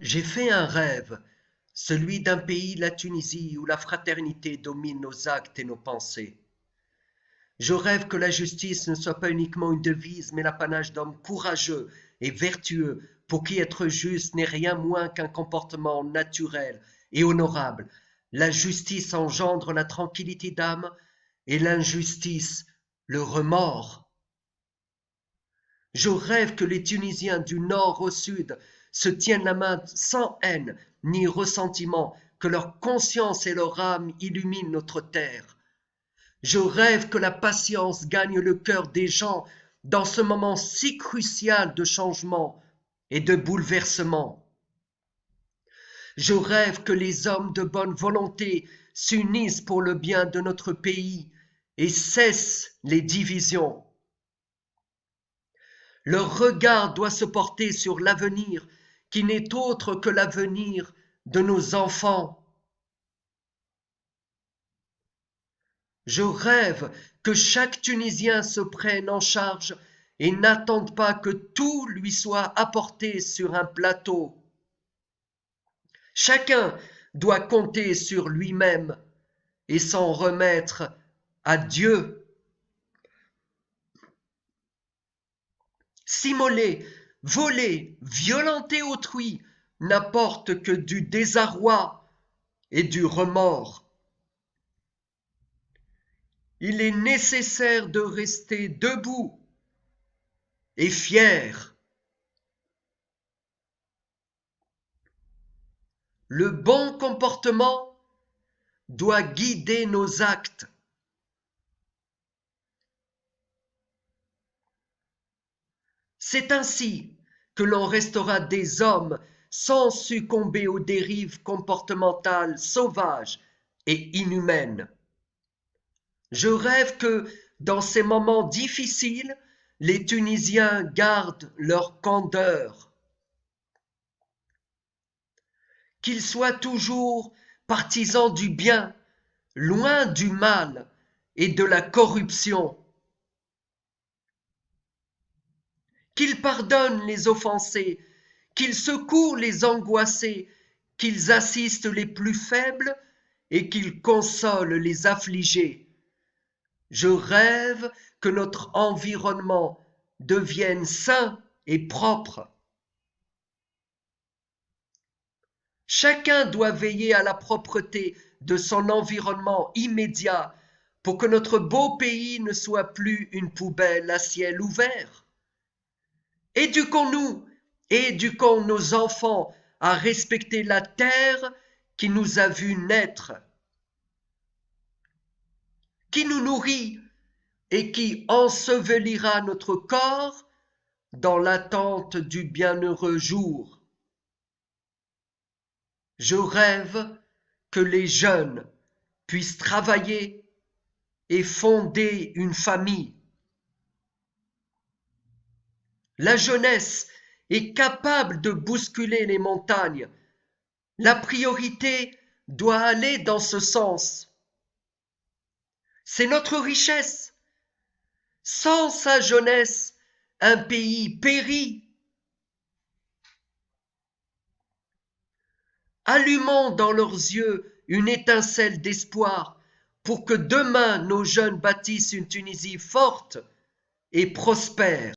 J'ai fait un rêve, celui d'un pays, la Tunisie, où la fraternité domine nos actes et nos pensées. Je rêve que la justice ne soit pas uniquement une devise, mais l'apanage d'hommes courageux et vertueux, pour qui être juste n'est rien moins qu'un comportement naturel et honorable. La justice engendre la tranquillité d'âme et l'injustice, le remords. Je rêve que les Tunisiens du nord au sud se tiennent la main sans haine ni ressentiment, que leur conscience et leur âme illuminent notre terre. Je rêve que la patience gagne le cœur des gens dans ce moment si crucial de changement et de bouleversement. Je rêve que les hommes de bonne volonté s'unissent pour le bien de notre pays et cessent les divisions. Leur regard doit se porter sur l'avenir, qui n'est autre que l'avenir de nos enfants. Je rêve que chaque Tunisien se prenne en charge et n'attende pas que tout lui soit apporté sur un plateau. Chacun doit compter sur lui-même et s'en remettre à Dieu. S'immoler, voler, violenter autrui n'apporte que du désarroi et du remords. Il est nécessaire de rester debout et fier. Le bon comportement doit guider nos actes. C'est ainsi que l'on restera des hommes sans succomber aux dérives comportementales sauvages et inhumaines. Je rêve que, dans ces moments difficiles, les Tunisiens gardent leur candeur, qu'ils soient toujours partisans du bien, loin du mal et de la corruption, qu'ils pardonnent les offensés, qu'ils secourent les angoissés, qu'ils assistent les plus faibles et qu'ils consolent les affligés. Je rêve que notre environnement devienne sain et propre. Chacun doit veiller à la propreté de son environnement immédiat pour que notre beau pays ne soit plus une poubelle à ciel ouvert. Éduquons-nous, éduquons nos enfants à respecter la terre qui nous a vus naître, qui nous nourrit et qui ensevelira notre corps dans l'attente du bienheureux jour. Je rêve que les jeunes puissent travailler et fonder une famille. La jeunesse est capable de bousculer les montagnes. La priorité doit aller dans ce sens. C'est notre richesse. Sans sa jeunesse, un pays périt. Allumons dans leurs yeux une étincelle d'espoir pour que demain nos jeunes bâtissent une Tunisie forte et prospère.